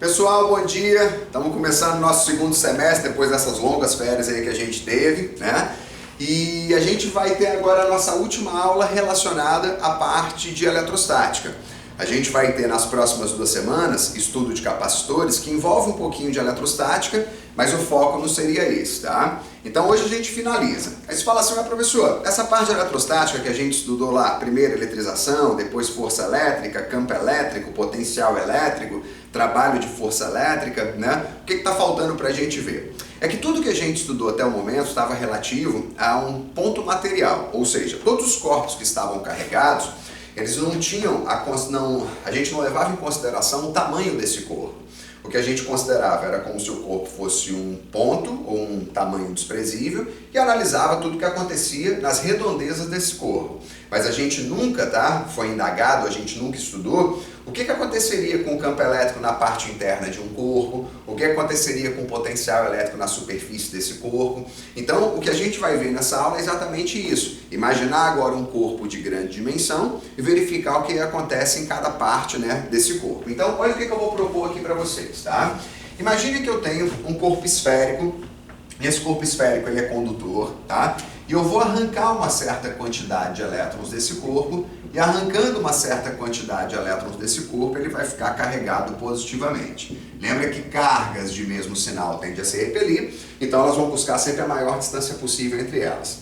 Pessoal, bom dia! Estamos começando o nosso segundo semestre, depois dessas longas férias aí que a gente teve, né? E a gente vai ter agora a nossa última aula relacionada à parte de eletrostática. A gente vai ter nas próximas 2 semanas estudo de capacitores que envolve um pouquinho de eletrostática, mas o foco não seria esse, tá? Então hoje a gente finaliza. Aí você fala assim, mas professor, essa parte de eletrostática que a gente estudou lá, primeiro eletrização, depois força elétrica, campo elétrico, potencial elétrico, trabalho de força elétrica, né? O que está faltando para a gente ver? É que tudo que a gente estudou até o momento estava relativo a um ponto material, ou seja, todos os corpos que estavam carregados, eles não tinham, a gente não levava em consideração o tamanho desse corpo. O que a gente considerava era como se o corpo fosse um ponto ou um tamanho desprezível e analisava tudo o que acontecia nas redondezas desse corpo. Mas a gente nunca, foi indagado, a gente nunca estudou o que aconteceria com o campo elétrico na parte interna de um corpo, o que aconteceria com o potencial elétrico na superfície desse corpo. Então, o que a gente vai ver nessa aula é exatamente isso. Imaginar agora um corpo de grande dimensão e verificar o que acontece em cada parte, desse corpo. Então, olha o que eu vou propor aqui para vocês, tá? Imagine que eu tenho um corpo esférico, e esse corpo esférico ele é condutor, tá? E eu vou arrancar uma certa quantidade de elétrons desse corpo, e arrancando uma certa quantidade de elétrons desse corpo, ele vai ficar carregado positivamente. Lembra que cargas de mesmo sinal tendem a se repelir, então elas vão buscar sempre a maior distância possível entre elas.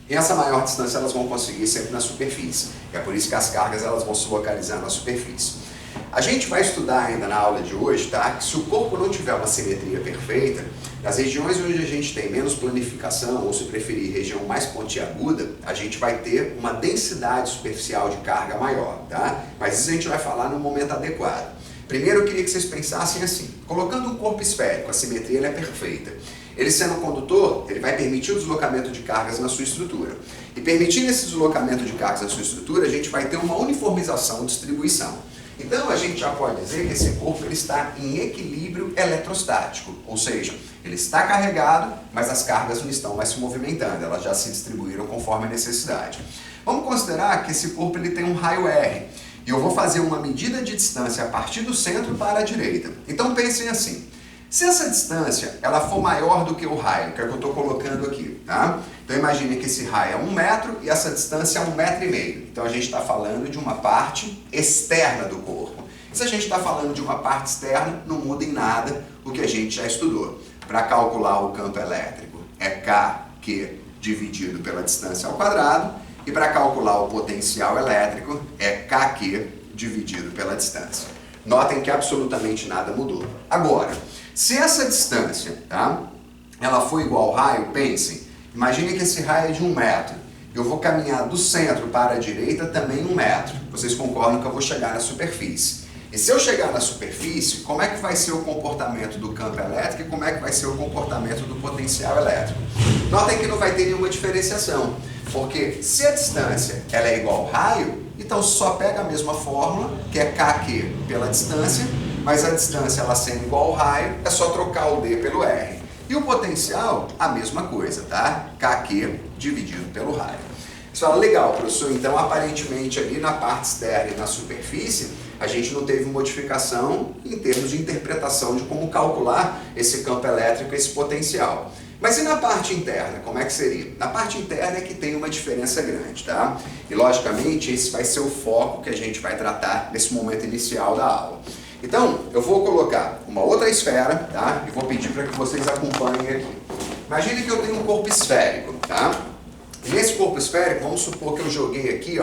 E essa maior distância elas vão conseguir sempre na superfície. É por isso que as cargas elas vão se localizar na superfície. A gente vai estudar ainda na aula de hoje, que se o corpo não tiver uma simetria perfeita, nas regiões onde a gente tem menos planificação, ou se preferir, região mais pontiaguda, a gente vai ter uma densidade superficial de carga maior, tá? Mas isso a gente vai falar no momento adequado. Primeiro eu queria que vocês pensassem assim, colocando um corpo esférico, a simetria ela é perfeita. Ele sendo condutor, ele vai permitir o deslocamento de cargas na sua estrutura. E permitindo esse deslocamento de cargas na sua estrutura, a gente vai ter uma uniformização de distribuição. Então a gente já pode dizer que esse corpo ele está em equilíbrio eletrostático, ou seja, ele está carregado, mas as cargas não estão mais se movimentando, elas já se distribuíram conforme a necessidade. Vamos considerar que esse corpo ele tem um raio R, e eu vou fazer uma medida de distância a partir do centro para a direita. Então pensem assim, se essa distância ela for maior do que o raio, que é o que eu estou colocando aqui, tá? Então imagine que esse raio é 1 metro e essa distância é 1,5 metros. Então a gente está falando de uma parte externa do corpo. Se a gente está falando de uma parte externa, não muda em nada o que a gente já estudou. Para calcular o campo elétrico é Kq dividido pela distância ao quadrado e para calcular o potencial elétrico é Kq dividido pela distância. Notem que absolutamente nada mudou. Agora, se essa distância, ela for igual ao raio, pensem, imagine que esse raio é de 1 metro. Eu vou caminhar do centro para a direita também 1 metro. Vocês concordam que eu vou chegar na superfície. E se eu chegar na superfície, como é que vai ser o comportamento do campo elétrico e como é que vai ser o comportamento do potencial elétrico? Notem que não vai ter nenhuma diferenciação, porque se a distância ela é igual ao raio, então só pega a mesma fórmula, que é Kq pela distância, mas a distância ela sendo igual ao raio, é só trocar o D pelo R. E o potencial, a mesma coisa, Kq dividido pelo raio. Você fala, legal, professor, então aparentemente ali na parte externa e na superfície, a gente não teve modificação em termos de interpretação de como calcular esse campo elétrico, esse potencial. Mas e na parte interna, como é que seria? Na parte interna é que tem uma diferença grande, E logicamente esse vai ser o foco que a gente vai tratar nesse momento inicial da aula. Então, eu vou colocar uma outra esfera, E vou pedir para que vocês acompanhem aqui. Imagine que eu tenho um corpo esférico, E nesse corpo esférico, vamos supor que eu joguei aqui,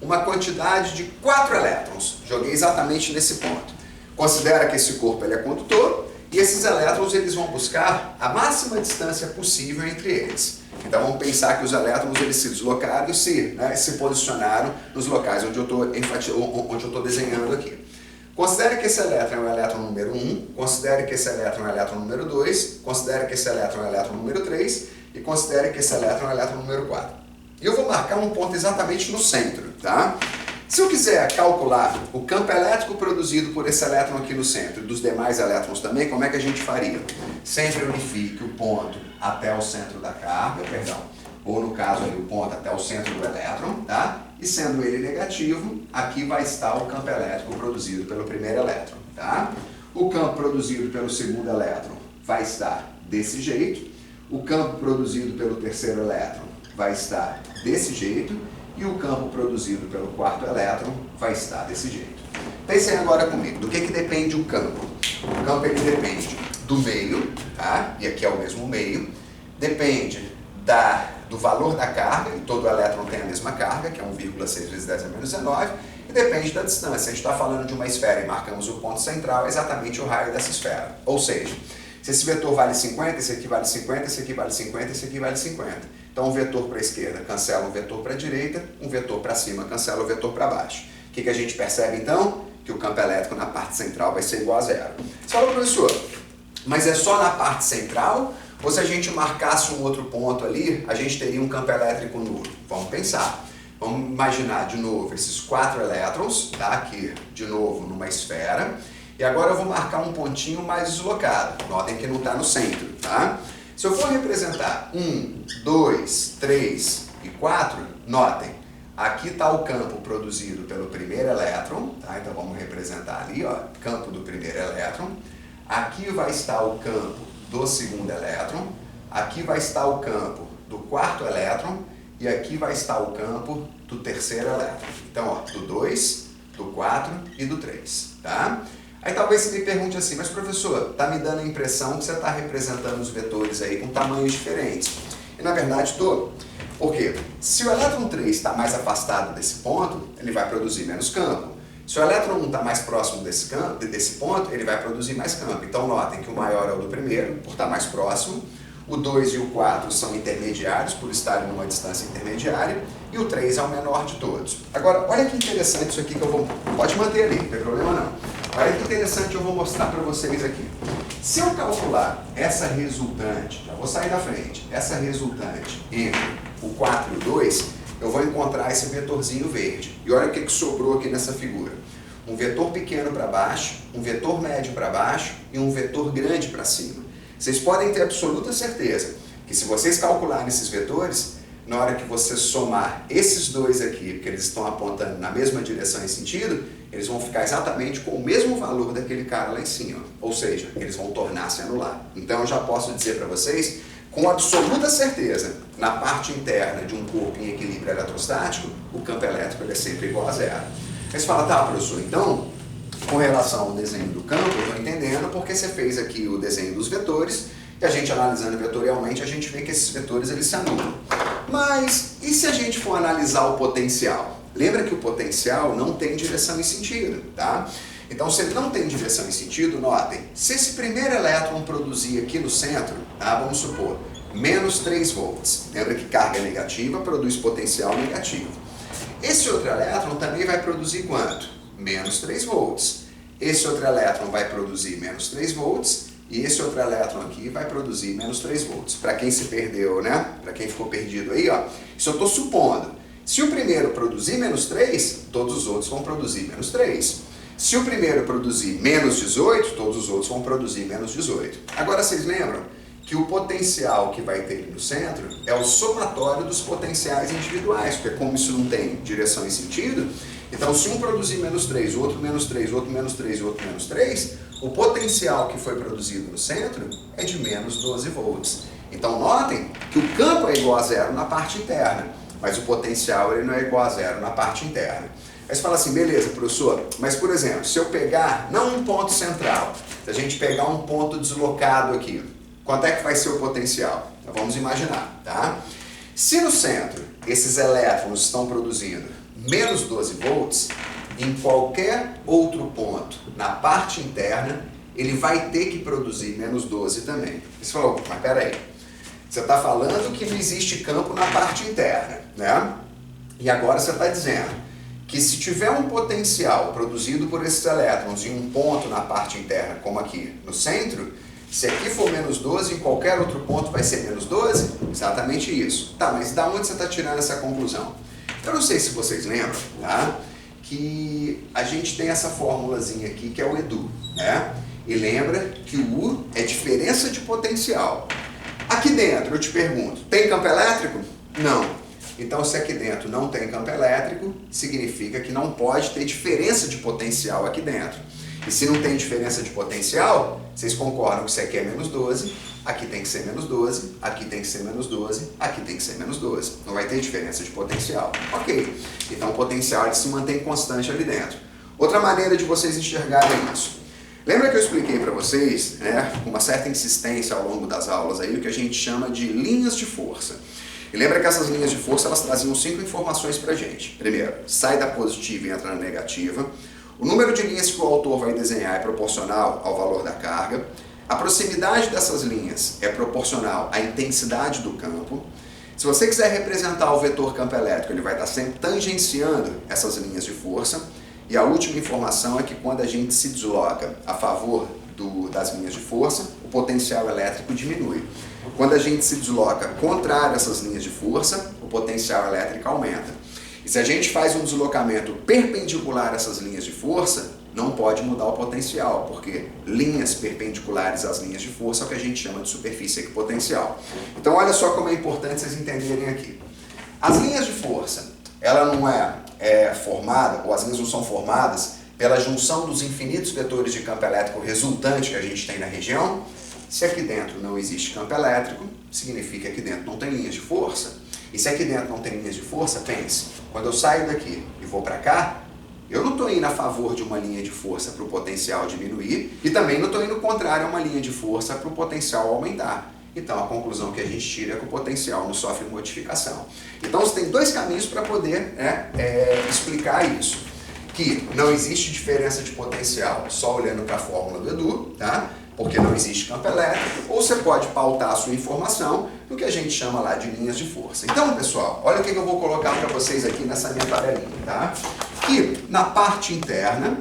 uma quantidade de 4 elétrons. Joguei exatamente nesse ponto. Considera que esse corpo ele é condutor e esses elétrons eles vão buscar a máxima distância possível entre eles. Então vamos pensar que os elétrons eles se deslocaram e se posicionaram nos locais onde eu estou desenhando aqui. Considere que esse elétron é o elétron número 1, considere que esse elétron é o elétron número 2, considere que esse elétron é o elétron número 3 e considere que esse elétron é o elétron número 4. E eu vou marcar um ponto exatamente no centro, Se eu quiser calcular o campo elétrico produzido por esse elétron aqui no centro e dos demais elétrons também, como é que a gente faria? Sempre unifique o ponto até o centro da carga, ou no caso ali o ponto até o centro do elétron, E sendo ele negativo, aqui vai estar o campo elétrico produzido pelo primeiro elétron, O campo produzido pelo segundo elétron vai estar desse jeito. O campo produzido pelo terceiro elétron vai estar desse jeito. E o campo produzido pelo quarto elétron vai estar desse jeito. Pensem agora comigo, do que depende o campo? O campo ele depende do meio, tá? E aqui é o mesmo meio. Depende do valor da carga, e todo elétron tem a mesma carga, que é 1,6 vezes 10 a menos 19, e depende da distância. A gente está falando de uma esfera e marcamos o ponto central, é exatamente o raio dessa esfera. Ou seja, se esse vetor vale 50, esse aqui vale 50, esse aqui vale 50, esse aqui vale 50. Então um vetor para a esquerda cancela um vetor para a direita, um vetor para cima cancela o vetor para baixo. O que a gente percebe então? Que o campo elétrico na parte central vai ser igual a zero. Você fala, professor, mas é só na parte central? Ou se a gente marcasse um outro ponto ali, a gente teria um campo elétrico nulo? Vamos pensar. Vamos imaginar de novo esses 4 elétrons, tá? Aqui de novo numa esfera. E agora eu vou marcar um pontinho mais deslocado. Notem que não está no centro, tá? Se eu for representar 1, 2, 3 e 4, notem, aqui está o campo produzido pelo primeiro elétron, tá? Então vamos representar ali, ó, campo do primeiro elétron. Aqui vai estar o campo do segundo elétron, aqui vai estar o campo do quarto elétron e aqui vai estar o campo do terceiro elétron. Então, ó, do 2, do 4 e do 3, tá? Aí talvez você me pergunte assim, mas professor, está me dando a impressão que você está representando os vetores aí com tamanhos diferentes. E na verdade estou. Por quê? Se o elétron 3 está mais afastado desse ponto, ele vai produzir menos campo. Se o elétron 1 está mais próximo desse ponto, ele vai produzir mais campo. Então notem que o maior é o do primeiro, por estar mais próximo. O 2 e o 4 são intermediários, por estarem numa distância intermediária. E o 3 é o menor de todos. Agora, olha que interessante isso aqui que eu vou... Pode manter ali, não tem problema não. Olha que interessante eu vou mostrar para vocês aqui. Se eu calcular essa resultante, já vou sair da frente, essa resultante entre o 4 e o 2, eu vou encontrar esse vetorzinho verde. E olha o que sobrou aqui nessa figura. Um vetor pequeno para baixo, um vetor médio para baixo e um vetor grande para cima. Vocês podem ter absoluta certeza que se vocês calcularem esses vetores, na hora que você somar esses dois aqui, porque eles estão apontando na mesma direção e sentido, eles vão ficar exatamente com o mesmo valor daquele cara lá em cima. Ou seja, eles vão tornar-se anular. Então eu já posso dizer para vocês, com absoluta certeza, na parte interna de um corpo em equilíbrio eletrostático, o campo elétrico é sempre igual a zero. Aí você fala, tá, professor, então, com relação ao desenho do campo, eu estou entendendo porque você fez aqui o desenho dos vetores, e a gente analisando vetorialmente, a gente vê que esses vetores eles se anulam. Mas, e se a gente for analisar o potencial? Lembra que o potencial não tem direção e sentido, tá? Então, se ele não tem direção e sentido, notem, se esse primeiro elétron produzir aqui no centro, tá? Vamos supor, menos 3 volts. Lembra que carga negativa produz potencial negativo. Esse outro elétron também vai produzir quanto? Menos 3 volts. Esse outro elétron vai produzir menos 3 volts. E esse outro elétron aqui vai produzir menos 3 volts. Para quem se perdeu, né? Para quem ficou perdido aí, ó. Isso eu estou supondo. Se o primeiro produzir menos 3, todos os outros vão produzir menos 3. Se o primeiro produzir menos 18, todos os outros vão produzir menos 18. Agora vocês lembram que o potencial que vai ter ali no centro é o somatório dos potenciais individuais, porque como isso não tem direção e sentido, então se um produzir menos 3, o outro menos 3, o outro menos 3 e o outro menos 3, o potencial que foi produzido no centro é de menos 12 volts. Então notem que o campo é igual a zero na parte interna, mas o potencial ele não é igual a zero na parte interna. Aí você fala assim, beleza, professor, mas por exemplo, se eu pegar, não um ponto central, se a gente pegar um ponto deslocado aqui, quanto é que vai ser o potencial? Então, vamos imaginar, tá? Se no centro esses elétrons estão produzindo menos 12 volts, em qualquer outro ponto na parte interna, ele vai ter que produzir menos 12 também. Você falou, mas peraí, você está falando que não existe campo na parte interna, né? E agora você está dizendo que se tiver um potencial produzido por esses elétrons em um ponto na parte interna, como aqui no centro, se aqui for menos 12, em qualquer outro ponto vai ser menos 12? Exatamente isso. Tá, mas da onde você está tirando essa conclusão? Eu não sei se vocês lembram, tá? Que a gente tem essa formulazinha aqui que é o EDU, né? E lembra que o U é diferença de potencial. Aqui dentro, eu te pergunto, tem campo elétrico? Não. Então, se aqui dentro não tem campo elétrico, significa que não pode ter diferença de potencial aqui dentro. E se não tem diferença de potencial, vocês concordam que isso aqui é menos 12, aqui tem que ser menos 12, aqui tem que ser menos 12, aqui tem que ser menos 12. Não vai ter diferença de potencial. Ok. Então o potencial ele se mantém constante ali dentro. Outra maneira de vocês enxergarem isso. Lembra que eu expliquei para vocês, né, com uma certa insistência ao longo das aulas aí, o que a gente chama de linhas de força. E lembra que essas linhas de força elas traziam 5 informações para a gente. Primeiro, sai da positiva e entra na negativa. O número de linhas que o autor vai desenhar é proporcional ao valor da carga. A proximidade dessas linhas é proporcional à intensidade do campo. Se você quiser representar o vetor campo elétrico, ele vai estar sempre tangenciando essas linhas de força. E a última informação é que quando a gente se desloca a favor das linhas de força, o potencial elétrico diminui. Quando a gente se desloca contrário a essas linhas de força, o potencial elétrico aumenta. E se a gente faz um deslocamento perpendicular a essas linhas de força, não pode mudar o potencial, porque linhas perpendiculares às linhas de força é o que a gente chama de superfície equipotencial. Então olha só como é importante vocês entenderem aqui. As linhas de força, ela não é formada, ou as linhas não são formadas pela junção dos infinitos vetores de campo elétrico resultante que a gente tem na região. Se aqui dentro não existe campo elétrico, significa que aqui dentro não tem linhas de força. E se aqui dentro não tem linhas de força, pense, quando eu saio daqui e vou para cá, eu não estou indo a favor de uma linha de força para o potencial diminuir e também não estou indo contrário a uma linha de força para o potencial aumentar. Então a conclusão que a gente tira é que o potencial não sofre modificação. Então você tem 2 caminhos para poder explicar isso. Que não existe diferença de potencial só olhando para a fórmula do Edu, tá? Porque não existe campo elétrico, ou você pode pautar a sua informação no que a gente chama lá de linhas de força. Então, pessoal, olha o que eu vou colocar para vocês aqui nessa minha tabelinha, tá? Que na parte interna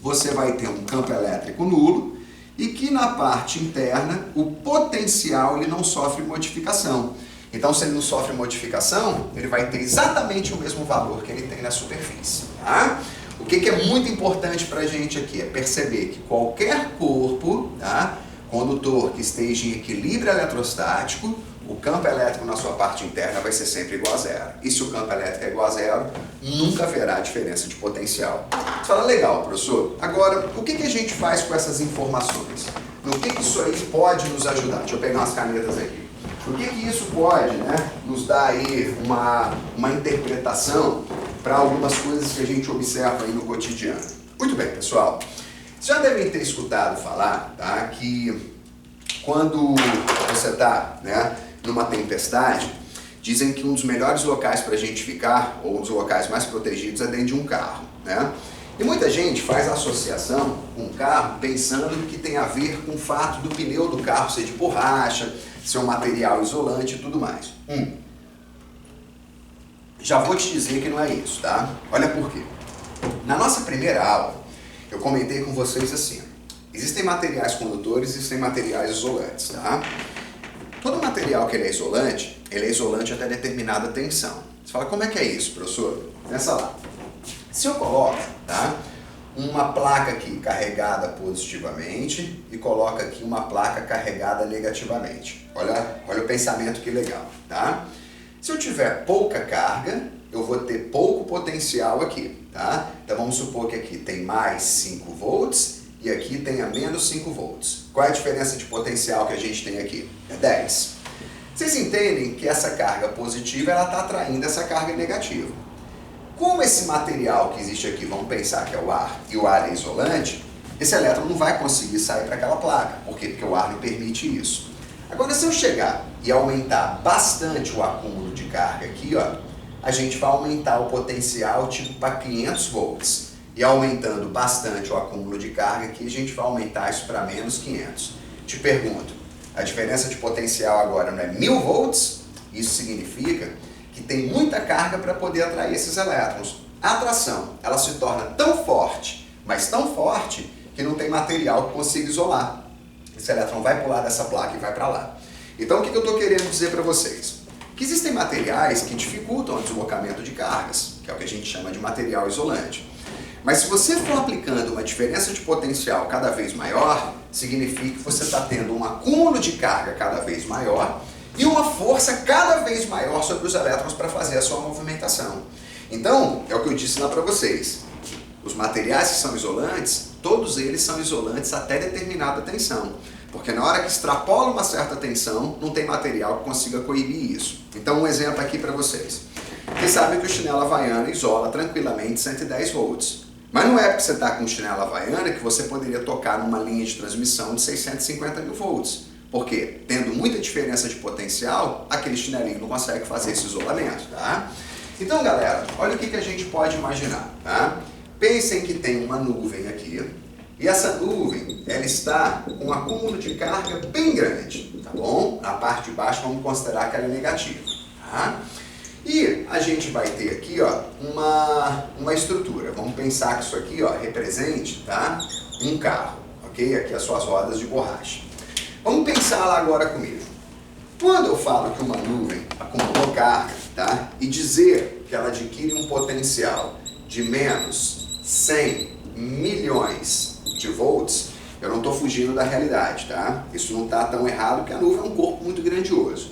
você vai ter um campo elétrico nulo e que na parte interna o potencial ele não sofre modificação. Então, se ele não sofre modificação, ele vai ter exatamente o mesmo valor que ele tem na superfície, tá? O que é muito importante para a gente aqui é perceber que qualquer corpo, tá, condutor que esteja em equilíbrio eletrostático, o campo elétrico na sua parte interna vai ser sempre igual a zero. E se o campo elétrico é igual a zero, nunca haverá diferença de potencial. Você fala, legal, professor. Agora, o que a gente faz com essas informações? No que isso aí pode nos ajudar? Deixa eu pegar umas canetas aqui. O que isso pode, né, nos dar aí uma interpretação para algumas coisas que a gente observa aí no cotidiano? Muito bem, pessoal. Vocês já devem ter escutado falar, tá, que quando você está, né, numa tempestade, dizem que um dos melhores locais para a gente ficar, ou um dos locais mais protegidos, é dentro de um carro, né? E muita gente faz a associação com o carro pensando que tem a ver com o fato do pneu do carro ser de borracha, ser um material isolante e tudo mais. Já vou te dizer que não é isso, tá? Olha por quê. Na nossa primeira aula, eu comentei com vocês assim, existem materiais condutores e existem materiais isolantes, tá? Todo material que ele é isolante até determinada tensão. Você fala, como é que é isso, professor? Pensa lá. Se eu coloco, tá, uma placa aqui carregada positivamente e coloco aqui uma placa carregada negativamente. Olha o pensamento que legal, tá? Se eu tiver pouca carga, eu vou ter pouco potencial aqui, tá? Então vamos supor que aqui tem mais 5 volts e aqui tem a menos 5 volts. Qual é a diferença de potencial que a gente tem aqui? É 10. Vocês entendem que essa carga positiva ela está atraindo essa carga negativa. Como esse material que existe aqui, vamos pensar que é o ar, e o ar é isolante, esse elétron não vai conseguir sair para aquela placa. Por quê? Porque o ar não permite isso. Agora, se eu chegar e aumentar bastante o acúmulo de carga aqui, ó, a gente vai aumentar o potencial tipo para 500 volts. E aumentando bastante o acúmulo de carga aqui, a gente vai aumentar isso para menos 500. Te pergunto, a diferença de potencial agora não é 1000 volts? Isso significa que tem muita carga para poder atrair esses elétrons. A atração, ela se torna tão forte, mas tão forte, que não tem material que consiga isolar. Esse elétron vai pular dessa placa e vai para lá. Então o que eu estou querendo dizer para vocês? Que existem materiais que dificultam o deslocamento de cargas, que é o que a gente chama de material isolante. Mas se você for aplicando uma diferença de potencial cada vez maior, significa que você está tendo um acúmulo de carga cada vez maior e uma força cada vez maior sobre os elétrons para fazer a sua movimentação. Então, é o que eu disse lá para vocês. Os materiais que são isolantes, todos eles são isolantes até determinada tensão. Porque na hora que extrapola uma certa tensão, não tem material que consiga coibir isso. Então um exemplo aqui para vocês. Vocês sabem que o chinelo havaiano isola tranquilamente 110 volts. Mas não é porque você está com chinelo havaiana que você poderia tocar numa linha de transmissão de 650 mil volts. Porque, tendo muita diferença de potencial, aquele chinelinho não consegue fazer esse isolamento, tá? Então, galera, olha o que a gente pode imaginar, tá? Pensem que tem uma nuvem aqui, e essa nuvem, ela está com um acúmulo de carga bem grande, tá bom? Na parte de baixo, vamos considerar que ela é negativa, tá? E a gente vai ter aqui, ó, uma estrutura. Vamos pensar que isso aqui, ó, represente, tá, um carro, ok? Aqui as suas rodas de borracha. Vamos pensar lá agora comigo. Quando eu falo que uma nuvem acumulou carga, tá, e dizer que ela adquire um potencial de menos 100 milhões de volts, eu não estou fugindo da realidade, tá? Isso não está tão errado, porque a nuvem é um corpo muito grandioso.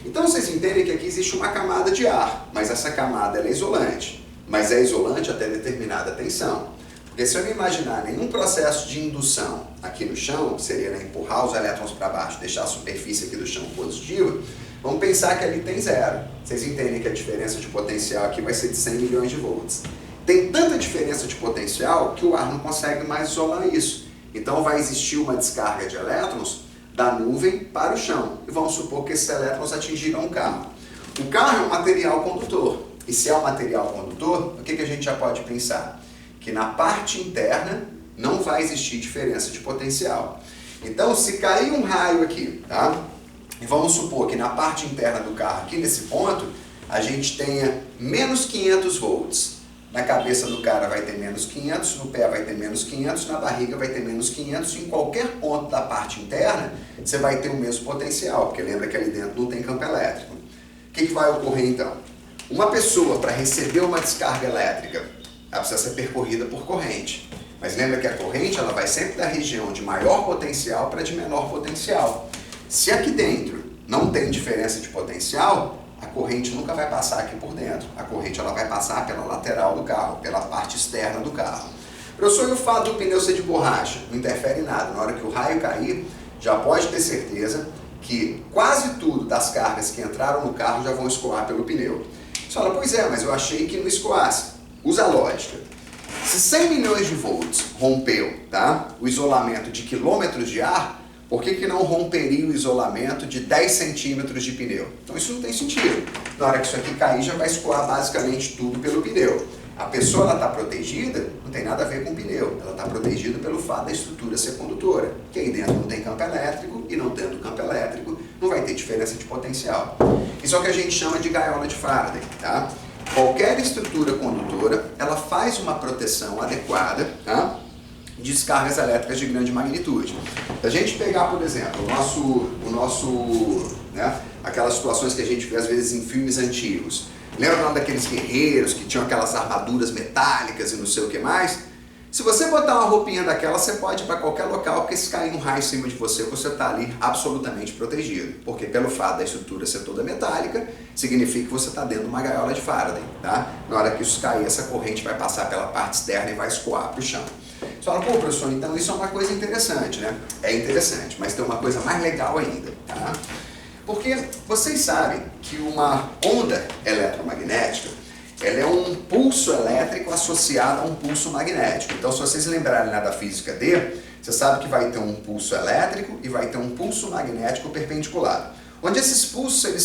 Então vocês entendem que aqui existe uma camada de ar, mas essa camada ela é isolante. Mas é isolante até determinada tensão. Porque se eu não imaginar nenhum processo de indução aqui no chão, que seria, né, empurrar os elétrons para baixo, deixar a superfície aqui do chão positiva, vamos pensar que ali tem zero. Vocês entendem que a diferença de potencial aqui vai ser de 100 milhões de volts. Tem tanta diferença de potencial que o ar não consegue mais isolar isso. Então vai existir uma descarga de elétrons da nuvem para o chão. E vamos supor que esses elétrons atingiram um carro. O carro é um material condutor. E se é um material condutor, o que a gente já pode pensar? Que na parte interna não vai existir diferença de potencial. Então, se cair um raio aqui, tá? E vamos supor que na parte interna do carro, aqui nesse ponto, a gente tenha menos 500 volts. Na cabeça do cara vai ter menos 500, no pé vai ter menos 500, na barriga vai ter menos 500, e em qualquer ponto da parte interna você vai ter o mesmo potencial, porque lembra que ali dentro não tem campo elétrico. O que vai ocorrer então? Uma pessoa, para receber uma descarga elétrica, ela precisa ser percorrida por corrente. Mas lembra que a corrente ela vai sempre da região de maior potencial para de menor potencial. Se aqui dentro não tem diferença de potencial, a corrente nunca vai passar aqui por dentro. A corrente ela vai passar pela lateral do carro, pela parte externa do carro. Professor, e o fato do pneu ser de borracha? Não interfere em nada. Na hora que o raio cair, já pode ter certeza que quase tudo das cargas que entraram no carro já vão escoar pelo pneu. Você fala, pois é, mas eu achei que não escoasse. Usa a lógica. Se 100 milhões de volts rompeu, tá, o isolamento de quilômetros de ar, por que não romperia o isolamento de 10 centímetros de pneu? Então isso não tem sentido. Na hora que isso aqui cair, já vai escoar basicamente tudo pelo pneu. A pessoa está protegida, não tem nada a ver com o pneu. Ela está protegida pelo fato da estrutura ser condutora. Que aí dentro não tem campo elétrico, e não tendo campo elétrico, não vai ter diferença de potencial. Isso é o que a gente chama de gaiola de Faraday, tá? Qualquer estrutura condutora, ela faz uma proteção adequada, tá, de descargas elétricas de grande magnitude. Se a gente pegar, por exemplo, aquelas situações que a gente vê às vezes em filmes antigos, lembra lá daqueles guerreiros que tinham aquelas armaduras metálicas e não sei o que mais? Se você botar uma roupinha daquela, você pode ir para qualquer local, porque se cair um raio em cima de você, você está ali absolutamente protegido. Porque pelo fato da estrutura ser toda metálica, significa que você está dentro de uma gaiola de Faraday, tá? Na hora que isso cair, essa corrente vai passar pela parte externa e vai escoar para o chão. Você fala, pô, professor, então isso é uma coisa interessante, né? É interessante, mas tem uma coisa mais legal ainda, tá? Porque vocês sabem que uma onda eletromagnética, ela é um pulso elétrico associado a um pulso magnético. Então, se vocês lembrarem lá da física D, você sabe que vai ter um pulso elétrico e vai ter um pulso magnético perpendicular. Onde esses pulsos eles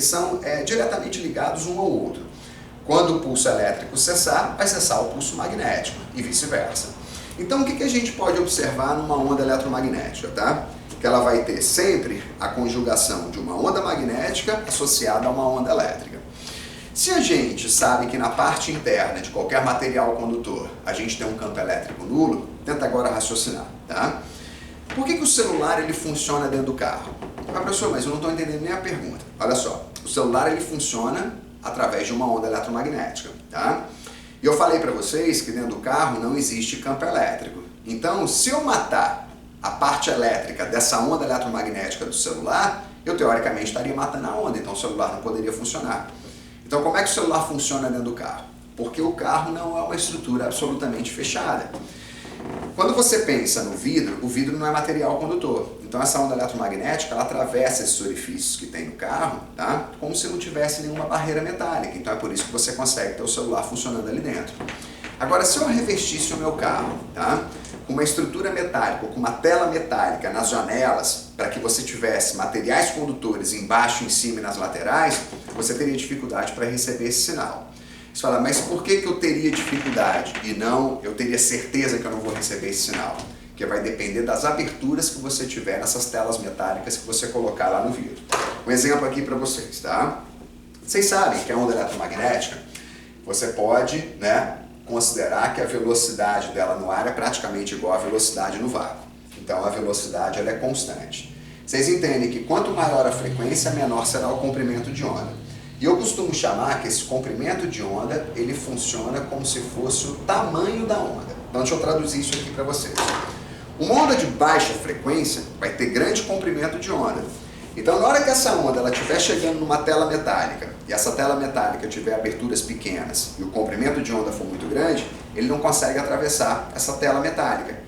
são diretamente ligados um ao outro. Quando o pulso elétrico cessar, vai cessar o pulso magnético e vice-versa. Então, o que a gente pode observar numa onda eletromagnética, tá? Que ela vai ter sempre a conjugação de uma onda magnética associada a uma onda elétrica. Se a gente sabe que na parte interna de qualquer material condutor a gente tem um campo elétrico nulo, tenta agora raciocinar, tá? Por que o celular ele funciona dentro do carro? Ah, professor, mas eu não estou entendendo nem a pergunta. Olha só, o celular ele funciona através de uma onda eletromagnética, tá? E eu falei para vocês que dentro do carro não existe campo elétrico. Então, se eu matar a parte elétrica dessa onda eletromagnética do celular, eu teoricamente estaria matando a onda, então o celular não poderia funcionar. Então, como é que o celular funciona dentro do carro? Porque o carro não é uma estrutura absolutamente fechada. Quando você pensa no vidro, o vidro não é material condutor. Então essa onda eletromagnética, ela atravessa esses orifícios que tem no carro, tá? Como se não tivesse nenhuma barreira metálica. Então é por isso que você consegue ter o celular funcionando ali dentro. Agora, se eu revestisse o meu carro, tá? Com uma estrutura metálica, ou com uma tela metálica nas janelas, para que você tivesse materiais condutores embaixo, em cima e nas laterais, você teria dificuldade para receber esse sinal. Você fala, mas por que eu teria dificuldade e não, eu teria certeza que eu não vou receber esse sinal? Que vai depender das aberturas que você tiver nessas telas metálicas que você colocar lá no vidro. Um exemplo aqui para vocês, tá? Vocês sabem que a onda eletromagnética, você pode, né, considerar que a velocidade dela no ar é praticamente igual à velocidade no vácuo. Então a velocidade ela é constante. Vocês entendem que quanto maior a frequência, menor será o comprimento de onda. E eu costumo chamar que esse comprimento de onda, ele funciona como se fosse o tamanho da onda. Então deixa eu traduzir isso aqui para vocês. Uma onda de baixa frequência vai ter grande comprimento de onda. Então na hora que essa onda estiver chegando numa tela metálica, e essa tela metálica tiver aberturas pequenas, e o comprimento de onda for muito grande, ele não consegue atravessar essa tela metálica.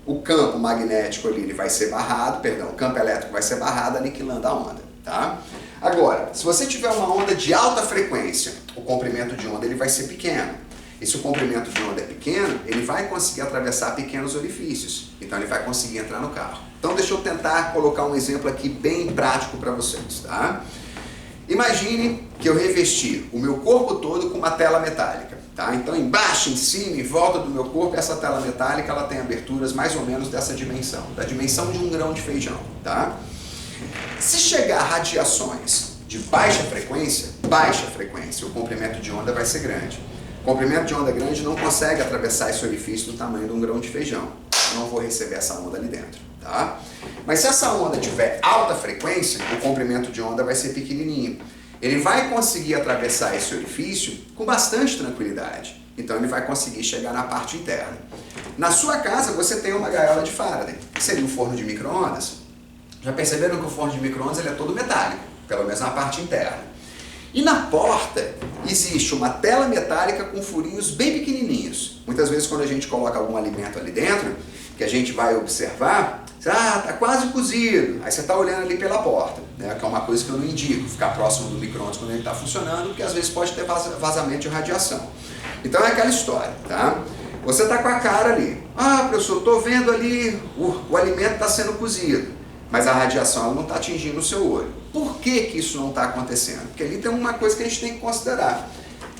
O campo magnético ali ele vai ser barrado, perdão, o campo elétrico vai ser barrado, aniquilando a onda, tá? Agora, se você tiver uma onda de alta frequência, o comprimento de onda ele vai ser pequeno. E se o comprimento de onda é pequeno, ele vai conseguir atravessar pequenos orifícios. Então ele vai conseguir entrar no carro. Então deixa eu tentar colocar um exemplo aqui bem prático para vocês, tá? Imagine que eu revesti o meu corpo todo com uma tela metálica, tá? Então embaixo, em cima, em volta do meu corpo, essa tela metálica ela tem aberturas mais ou menos dessa dimensão, da dimensão de um grão de feijão, tá? Se chegar radiações de baixa frequência, o comprimento de onda vai ser grande. O comprimento de onda grande não consegue atravessar esse orifício do tamanho de um grão de feijão. Eu não vou receber essa onda ali dentro, tá? Mas se essa onda tiver alta frequência, o comprimento de onda vai ser pequenininho. Ele vai conseguir atravessar esse orifício com bastante tranquilidade. Então ele vai conseguir chegar na parte interna. Na sua casa você tem uma gaiola de Faraday, que seria um forno de micro-ondas. Já perceberam que o forno de micro-ondas ele é todo metálico, pelo menos na parte interna. E na porta existe uma tela metálica com furinhos bem pequenininhos. Muitas vezes quando a gente coloca algum alimento ali dentro, que a gente vai observar, tá quase cozido. Aí você está olhando ali pela porta, né? Que é uma coisa que eu não indico, ficar próximo do micro-ondas quando ele está funcionando, porque às vezes pode ter vazamento de radiação. Então é aquela história, tá? Você está com a cara ali. Ah, professor, estou vendo ali, o alimento está sendo cozido. Mas a radiação ela não está atingindo o seu olho. Por que que isso não está acontecendo? Porque ali tem uma coisa que a gente tem que considerar.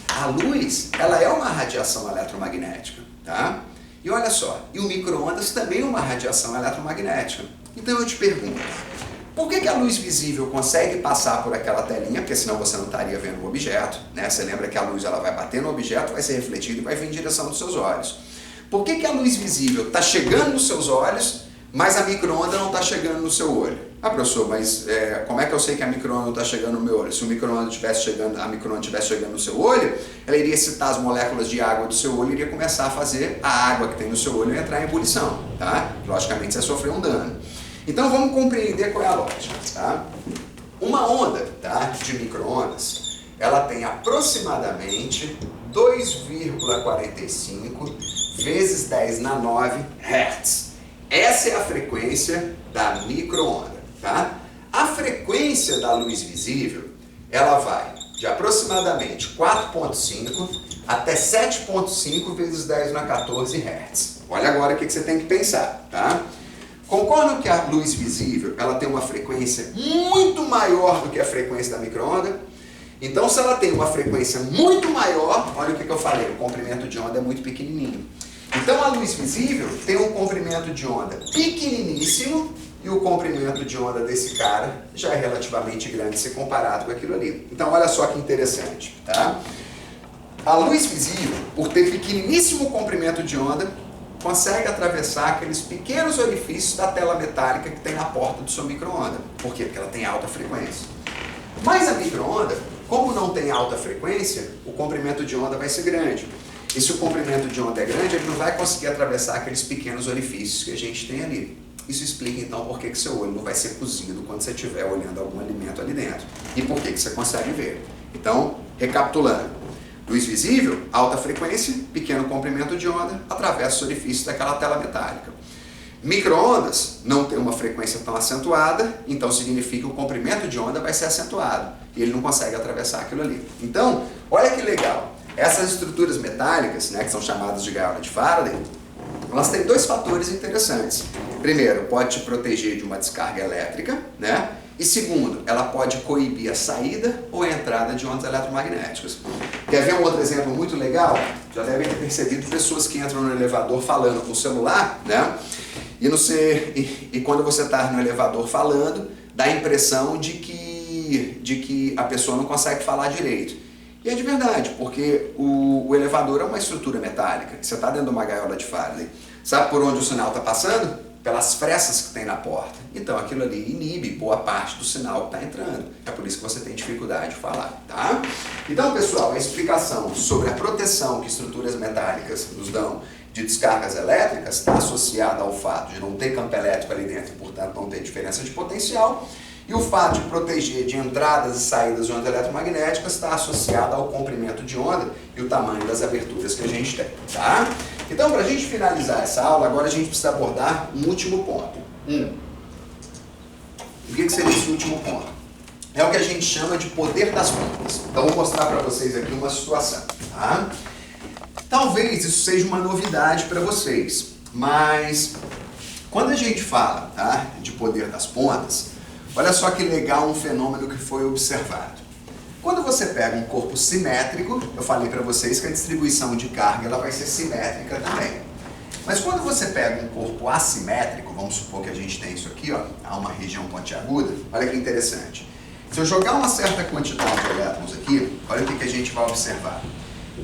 A luz, ela é uma radiação eletromagnética, tá? E olha só, e o micro-ondas também é uma radiação eletromagnética. Então eu te pergunto, por que que a luz visível consegue passar por aquela telinha? Porque senão você não estaria vendo o objeto, né? Você lembra que a luz ela vai bater no objeto, vai ser refletida e vai vir em direção dos seus olhos. Por que que a luz visível está chegando nos seus olhos, mas a micro-onda não está chegando no seu olho? Ah, professor, mas como é que eu sei que a micro-onda não está chegando no meu olho? Se o micro-onda estivesse chegando, a micro-onda estivesse chegando no seu olho, ela iria excitar as moléculas de água do seu olho e iria começar a fazer a água que tem no seu olho entrar em ebulição, tá? Logicamente você sofreu um dano. Então vamos compreender qual é a lógica, tá? Uma onda, tá, de micro-ondas, ela tem aproximadamente 2,45 vezes 10 na 9 Hz. Essa é a frequência da micro-onda, tá? A frequência da luz visível, ela vai de aproximadamente 4,5 até 7,5 vezes 10 na 14 Hz. Olha agora o que você tem que pensar, tá? Concordam que a luz visível, ela tem uma frequência muito maior do que a frequência da micro-onda? Então, se ela tem uma frequência muito maior, olha o que eu falei, o comprimento de onda é muito pequenininho. Então a luz visível tem um comprimento de onda pequeniníssimo e o comprimento de onda desse cara já é relativamente grande se comparado com aquilo ali. Então olha só que interessante, tá? A luz visível, por ter pequeniníssimo comprimento de onda, consegue atravessar aqueles pequenos orifícios da tela metálica que tem na porta do seu micro-onda. Por quê? Porque ela tem alta frequência. Mas a micro-onda, como não tem alta frequência, o comprimento de onda vai ser grande. E se o comprimento de onda é grande, ele não vai conseguir atravessar aqueles pequenos orifícios que a gente tem ali. Isso explica então por que seu olho não vai ser cozido quando você estiver olhando algum alimento ali dentro. E por que você consegue ver. Então, recapitulando. Luz visível, alta frequência, pequeno comprimento de onda, atravessa o orifício daquela tela metálica. Micro-ondas não tem uma frequência tão acentuada, então significa que o comprimento de onda vai ser acentuado e ele não consegue atravessar aquilo ali. Então, olha que legal, essas estruturas metálicas, né, que são chamadas de gaiola de Faraday, elas têm dois fatores interessantes. Primeiro, pode te proteger de uma descarga elétrica, né? E segundo, ela pode coibir a saída ou a entrada de ondas eletromagnéticas. Quer ver um outro exemplo muito legal? Já devem ter percebido pessoas que entram no elevador falando com o celular, né? E quando você está no elevador falando, dá a impressão de que a pessoa não consegue falar direito. E é de verdade, porque o elevador é uma estrutura metálica. Você está dentro de uma gaiola de Faraday. Sabe por onde o sinal está passando? Pelas frestas que tem na porta. Então aquilo ali inibe boa parte do sinal que está entrando. É por isso que você tem dificuldade de falar, tá? Então, pessoal, a explicação sobre a proteção que estruturas metálicas nos dão de descargas elétricas está associada ao fato de não ter campo elétrico ali dentro e, portanto, não ter diferença de potencial. E o fato de proteger de entradas e saídas de ondas eletromagnéticas está associado ao comprimento de onda e o tamanho das aberturas que a gente tem, tá? Então, para a gente finalizar essa aula, agora a gente precisa abordar um último ponto. O que seria esse último ponto? É o que a gente chama de poder das pontas. Então, vou mostrar para vocês aqui uma situação, tá? Talvez isso seja uma novidade para vocês, mas quando a gente fala, tá, de poder das pontas, olha só que legal um fenômeno que foi observado. Quando você pega um corpo simétrico, eu falei para vocês que a distribuição de carga ela vai ser simétrica também. Mas quando você pega um corpo assimétrico, vamos supor que a gente tem isso aqui, ó, há uma região pontiaguda, olha que interessante. Se eu jogar uma certa quantidade de elétrons aqui, olha o que a gente vai observar.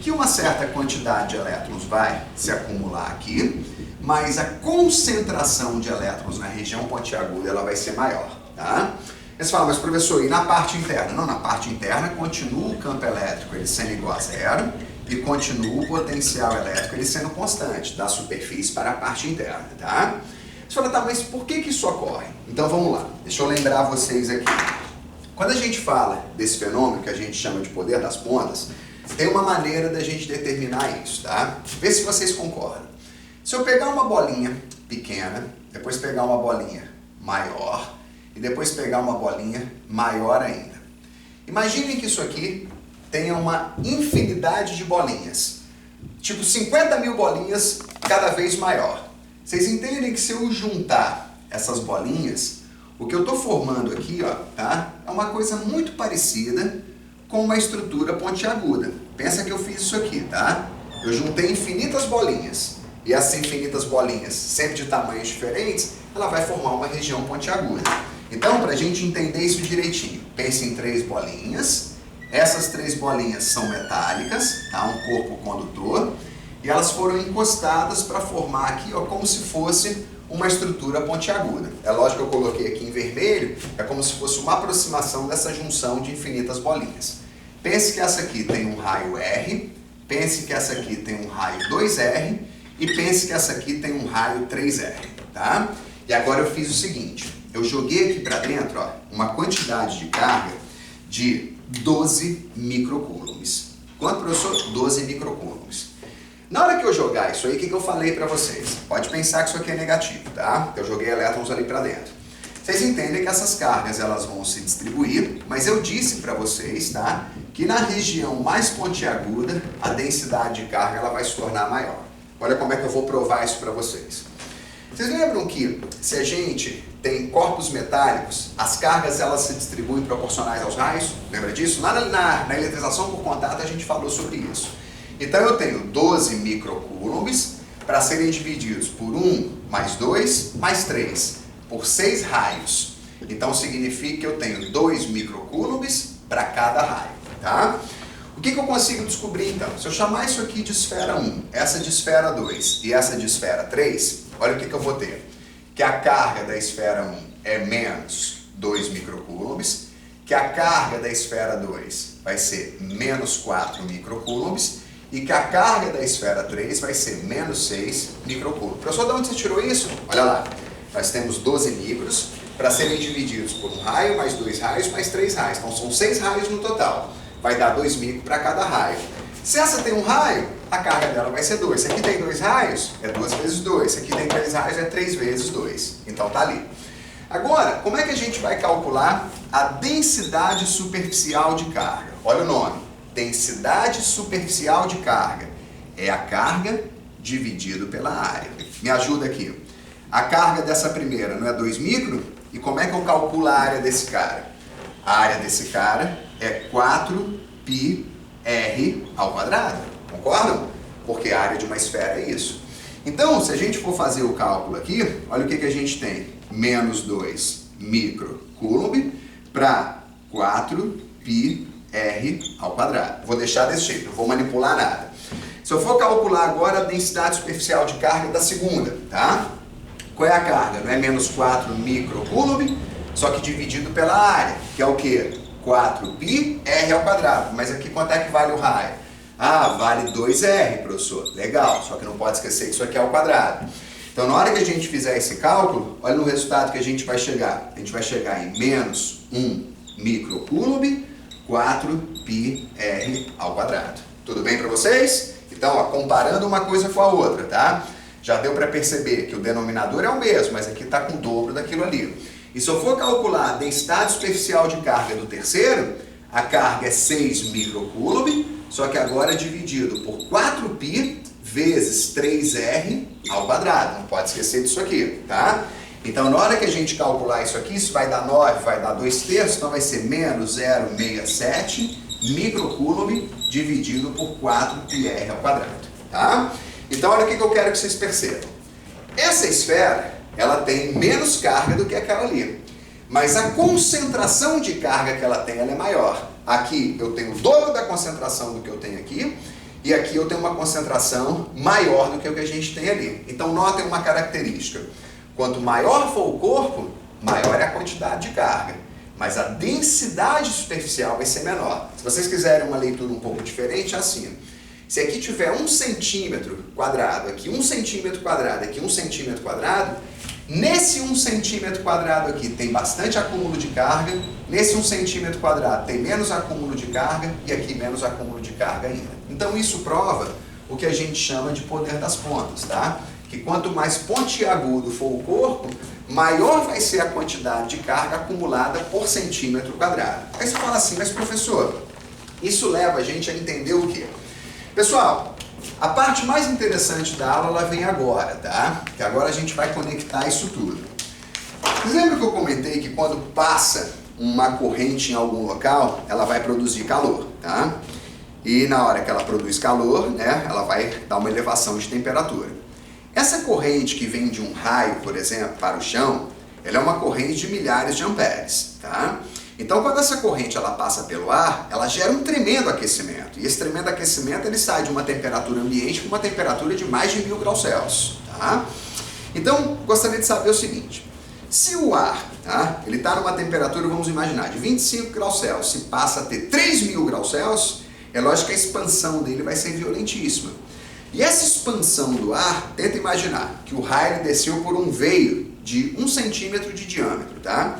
Que uma certa quantidade de elétrons vai se acumular aqui, mas a concentração de elétrons na região pontiaguda ela vai ser maior, tá? Eles falam, mas professor, e na parte interna? Não, na parte interna continua o campo elétrico ele sendo igual a zero e continua o potencial elétrico ele sendo constante, da superfície para a parte interna, tá? Você fala, tá, mas por que isso ocorre? Então vamos lá, deixa eu lembrar vocês aqui. Quando a gente fala desse fenômeno que a gente chama de poder das pontas, tem uma maneira da gente determinar isso, tá? Vê se vocês concordam. Se eu pegar uma bolinha pequena, depois pegar uma bolinha maior, e depois pegar uma bolinha maior ainda. Imaginem que isso aqui tenha uma infinidade de bolinhas. Tipo 50 mil bolinhas cada vez maior. Vocês entendem que se eu juntar essas bolinhas, o que eu estou formando aqui, ó, tá? É uma coisa muito parecida com uma estrutura pontiaguda. Pensa que eu fiz isso aqui, tá? Eu juntei infinitas bolinhas. E essas infinitas bolinhas, sempre de tamanhos diferentes, ela vai formar uma região pontiaguda. Então, para a gente entender isso direitinho, pense em 3 bolinhas. Essas 3 bolinhas são metálicas, tá? Um corpo condutor. E elas foram encostadas para formar aqui, ó, como se fosse uma estrutura pontiaguda. É lógico que eu coloquei aqui em vermelho, é como se fosse uma aproximação dessa junção de infinitas bolinhas. Pense que essa aqui tem um raio R, pense que essa aqui tem um raio 2R e pense que essa aqui tem um raio 3R, tá? E agora eu fiz o seguinte, eu joguei aqui para dentro, ó, uma quantidade de carga de 12 microcoulombs. Quanto, professor? 12 microcoulombs. Na hora que eu jogar isso aí, o que eu falei para vocês? Pode pensar que isso aqui é negativo, tá? Eu joguei elétrons ali para dentro. Vocês entendem que essas cargas elas vão se distribuir, mas eu disse para vocês, tá? Que na região mais pontiaguda, a densidade de carga ela vai se tornar maior. Olha como é que eu vou provar isso para vocês. Vocês lembram que se a gente tem corpos metálicos, as cargas elas se distribuem proporcionais aos raios? Lembra disso? Lá na eletrização por contato a gente falou sobre isso. Então eu tenho 12 microcoulombs para serem divididos por 1 mais 2 mais 3, por 6 raios. Então significa que eu tenho 2 microcoulombs para cada raio, tá? O que eu consigo descobrir então? Se eu chamar isso aqui de esfera 1, essa de esfera 2 e essa de esfera 3, olha o que eu vou ter. Que a carga da esfera 1 é menos 2 microcoulombs, que a carga da esfera 2 vai ser menos 4 microcoulombs e que a carga da esfera 3 vai ser menos 6 microcoulombs. Professor, de onde você tirou isso? Olha lá, nós temos 12 micros para serem divididos por um raio, mais 2 raios, mais 3 raios. Então são 6 raios no total. Vai dar 2 micros para cada raio. Se essa tem um raio, a carga dela vai ser 2. Se aqui tem 2 raios, é 2 vezes 2. Se aqui tem 3 raios, é 3 vezes 2. Então tá ali. Agora, como é que a gente vai calcular a densidade superficial de carga? Olha o nome. Densidade superficial de carga. É a carga dividido pela área. Me ajuda aqui. A carga dessa primeira não é 2 micro? E como é que eu calculo a área desse cara? A área desse cara é 4πr ao quadrado. Concordam? Porque a área de uma esfera é isso. Então, se a gente for fazer o cálculo aqui, olha o que a gente tem. Menos 2 microcoulomb para 4πr ao quadrado. Vou deixar desse jeito, não vou manipular nada. Se eu for calcular agora a densidade superficial de carga da segunda, tá? Qual é a carga? Não é menos 4 microcoulomb, só que dividido pela área, que é o quê? 4πr ao quadrado. Mas aqui quanto é que vale o raio? Ah, vale 2r, professor. Legal, só que não pode esquecer que isso aqui é ao quadrado. Então, na hora que a gente fizer esse cálculo, olha no resultado que a gente vai chegar. A gente vai chegar em menos 1 microcoulomb, 4πr ao quadrado. Tudo bem para vocês? Então, ó, comparando uma coisa com a outra, tá? Já deu para perceber que o denominador é o mesmo, mas aqui está com o dobro daquilo ali. E se eu for calcular a densidade superficial de carga do terceiro, a carga é 6 microcoulomb, só que agora é dividido por 4π vezes 3r ao quadrado. Não pode esquecer disso aqui, tá? Então, na hora que a gente calcular isso aqui, isso vai dar 9, vai dar 2/3, então vai ser menos 0,67 microcoulomb dividido por 4πr ao quadrado, tá? Então, olha o que eu quero que vocês percebam. Essa esfera, ela tem menos carga do que aquela ali, mas a concentração de carga que ela tem, ela é maior. Aqui eu tenho o dobro da concentração do que eu tenho aqui, e aqui eu tenho uma concentração maior do que o que a gente tem ali. Então, notem uma característica. Quanto maior for o corpo, maior é a quantidade de carga, mas a densidade superficial vai ser menor. Se vocês quiserem uma leitura um pouco diferente, é assim. Se aqui tiver 1 centímetro quadrado, aqui 1 centímetro quadrado, aqui 1 centímetro quadrado, nesse 1 centímetro quadrado aqui tem bastante acúmulo de carga, nesse 1 centímetro quadrado tem menos acúmulo de carga e aqui menos acúmulo de carga ainda. Então isso prova o que a gente chama de poder das pontas, tá? Que quanto mais pontiagudo for o corpo, maior vai ser a quantidade de carga acumulada por centímetro quadrado. Aí você fala assim, mas professor, isso leva a gente a entender o quê? Pessoal, a parte mais interessante da aula ela vem agora, tá? Que agora a gente vai conectar isso tudo. Vocês lembram que eu comentei que quando passa uma corrente em algum local, ela vai produzir calor, tá? E na hora que ela produz calor, né, ela vai dar uma elevação de temperatura. Essa corrente que vem de um raio, por exemplo, para o chão, ela é uma corrente de milhares de amperes, tá? Então, quando essa corrente ela passa pelo ar, ela gera um tremendo aquecimento. E esse tremendo aquecimento ele sai de uma temperatura ambiente para uma temperatura de mais de 1000 graus Celsius, tá? Então, gostaria de saber o seguinte. Se o ar, tá, ele está numa temperatura, vamos imaginar, de 25 graus Celsius, se passa a ter 3000 graus Celsius, é lógico que a expansão dele vai ser violentíssima. E essa expansão do ar, tenta imaginar que o raio desceu por um veio de 1 centímetro de diâmetro, tá?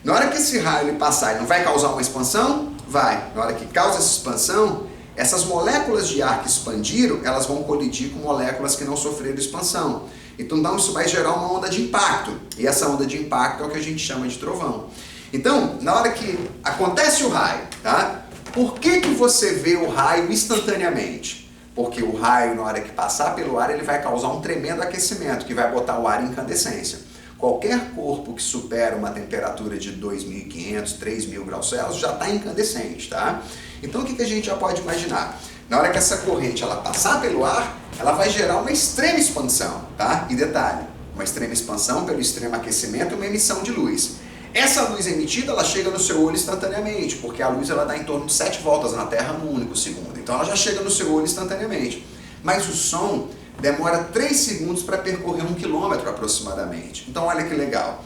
Na hora que esse raio ele passar, ele não vai causar uma expansão? Vai. Na hora que causa essa expansão, essas moléculas de ar que expandiram, elas vão colidir com moléculas que não sofreram expansão. Então isso vai gerar uma onda de impacto. E essa onda de impacto é o que a gente chama de trovão. Então, na hora que acontece o raio, tá? Por que você vê o raio instantaneamente? Porque o raio, na hora que passar pelo ar, ele vai causar um tremendo aquecimento, que vai botar o ar em incandescência. Qualquer corpo que supera uma temperatura de 2.500, 3.000 graus Celsius já está incandescente, tá? Então o que a gente já pode imaginar? Na hora que essa corrente ela passar pelo ar, ela vai gerar uma extrema expansão, tá? E detalhe, uma extrema expansão pelo extremo aquecimento e uma emissão de luz. Essa luz emitida, ela chega no seu olho instantaneamente, porque a luz ela dá em torno de 7 voltas na Terra num único segundo. Então ela já chega no seu olho instantaneamente. Mas o som demora 3 segundos para percorrer 1 quilômetro aproximadamente. Então olha que legal.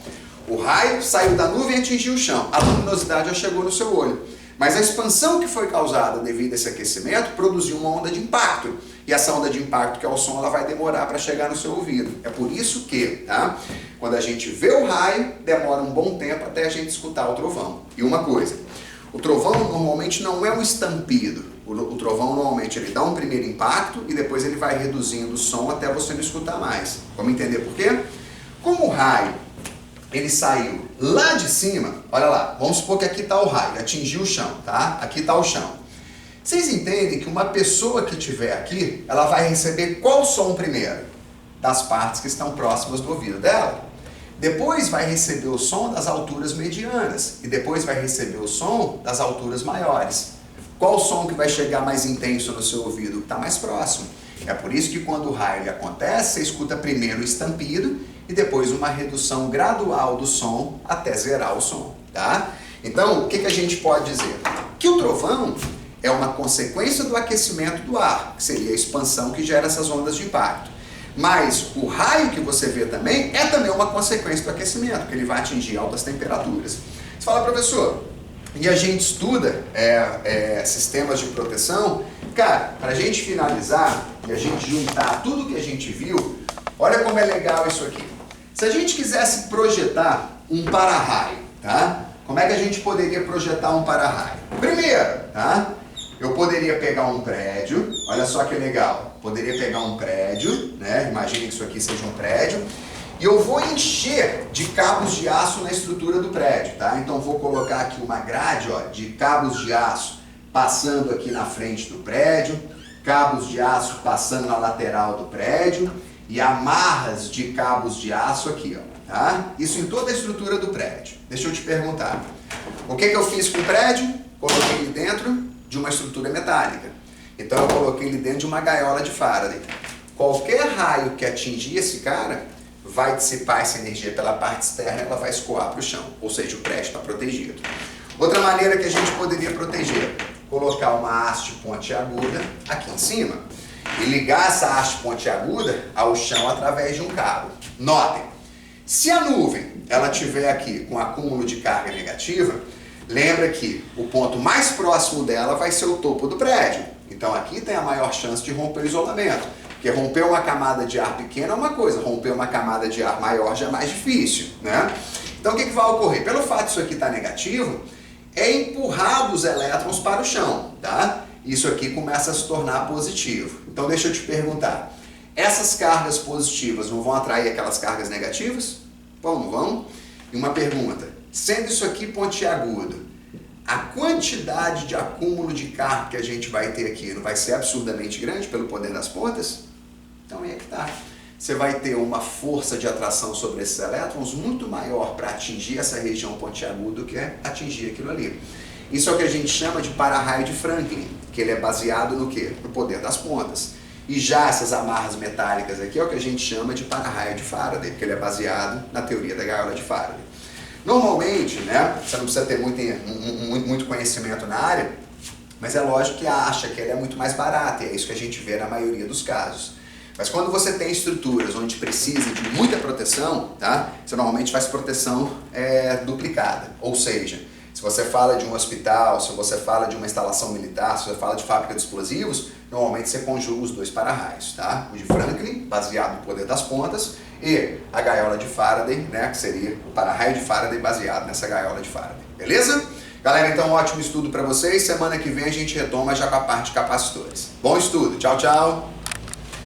O raio saiu da nuvem e atingiu o chão. A luminosidade já chegou no seu olho. Mas a expansão que foi causada devido a esse aquecimento produziu uma onda de impacto. E essa onda de impacto, que é o som, ela vai demorar para chegar no seu ouvido. É por isso que, tá? Quando a gente vê o raio, demora um bom tempo até a gente escutar o trovão. E uma coisa, o trovão normalmente não é um estampido, O trovão normalmente ele dá um primeiro impacto e depois ele vai reduzindo o som até você não escutar mais. Vamos entender por quê? Como o raio ele saiu lá de cima, olha lá, vamos supor que aqui está o raio, atingiu o chão, tá? Aqui está o chão. Vocês entendem que uma pessoa que estiver aqui, ela vai receber qual som primeiro? Das partes que estão próximas do ouvido dela. Depois vai receber o som das alturas medianas e depois vai receber o som das alturas maiores. Qual o som que vai chegar mais intenso no seu ouvido? Está mais próximo. É por isso que quando o raio acontece, você escuta primeiro o estampido e depois uma redução gradual do som até zerar o som, tá? Então, o que a gente pode dizer? Que o trovão é uma consequência do aquecimento do ar, que seria a expansão que gera essas ondas de impacto. Mas o raio que você vê também é também uma consequência do aquecimento, que ele vai atingir altas temperaturas. Você fala, professor, e a gente estuda sistemas de proteção? Cara, para a gente finalizar e a gente juntar tudo que a gente viu, olha como é legal isso aqui. Se a gente quisesse projetar um para-raio, tá? Como é que a gente poderia projetar um para-raio? Primeiro, tá? Eu poderia pegar um prédio, olha só que legal, poderia pegar um prédio, né? Imagine que isso aqui seja um prédio, e eu vou encher de cabos de aço na estrutura do prédio, tá? Então vou colocar aqui uma grade, ó, de cabos de aço passando aqui na frente do prédio, cabos de aço passando na lateral do prédio e amarras de cabos de aço aqui, ó, tá? Isso em toda a estrutura do prédio. Deixa eu te perguntar, o que eu fiz com o prédio? Coloquei ele dentro de uma estrutura metálica. Então eu coloquei ele dentro de uma gaiola de Faraday. Qualquer raio que atingir esse cara vai dissipar essa energia pela parte externa e ela vai escoar para o chão, ou seja, o prédio está protegido. Outra maneira que a gente poderia proteger, colocar uma haste pontiaguda aqui em cima e ligar essa haste pontiaguda ao chão através de um cabo. Notem, se a nuvem ela tiver aqui com acúmulo de carga negativa, lembra que o ponto mais próximo dela vai ser o topo do prédio. Então aqui tem a maior chance de romper o isolamento. Porque romper uma camada de ar pequena é uma coisa, romper uma camada de ar maior já é mais difícil, né? Então o que vai ocorrer? Pelo fato disso aqui estar negativo, é empurrado os elétrons para o chão, tá? Isso aqui começa a se tornar positivo. Então deixa eu te perguntar, essas cargas positivas não vão atrair aquelas cargas negativas? Bom, não vão? E uma pergunta, sendo isso aqui pontiagudo, a quantidade de acúmulo de carga que a gente vai ter aqui não vai ser absurdamente grande pelo poder das pontas? Então aí é que tá. Você vai ter uma força de atração sobre esses elétrons muito maior para atingir essa região pontiaguda do que atingir aquilo ali. Isso é o que a gente chama de para-raio de Franklin, que ele é baseado no quê? No poder das pontas. E já essas amarras metálicas aqui é o que a gente chama de para-raio de Faraday, porque ele é baseado na teoria da gaiola de Faraday. Normalmente, né, você não precisa ter muito conhecimento na área, mas é lógico que acha que ela é muito mais barata, e é isso que a gente vê na maioria dos casos. Mas quando você tem estruturas onde precisa de muita proteção, tá, você normalmente faz proteção duplicada. Ou seja, se você fala de um hospital, se você fala de uma instalação militar, se você fala de fábrica de explosivos, normalmente você conjuga os dois para-raios, tá? O de Franklin, baseado no poder das pontas, e a gaiola de Faraday, né, que seria o para-raio de Faraday baseado nessa gaiola de Faraday. Beleza? Galera, então ótimo estudo para vocês. Semana que vem a gente retoma já com a parte de capacitores. Bom estudo. Tchau, tchau.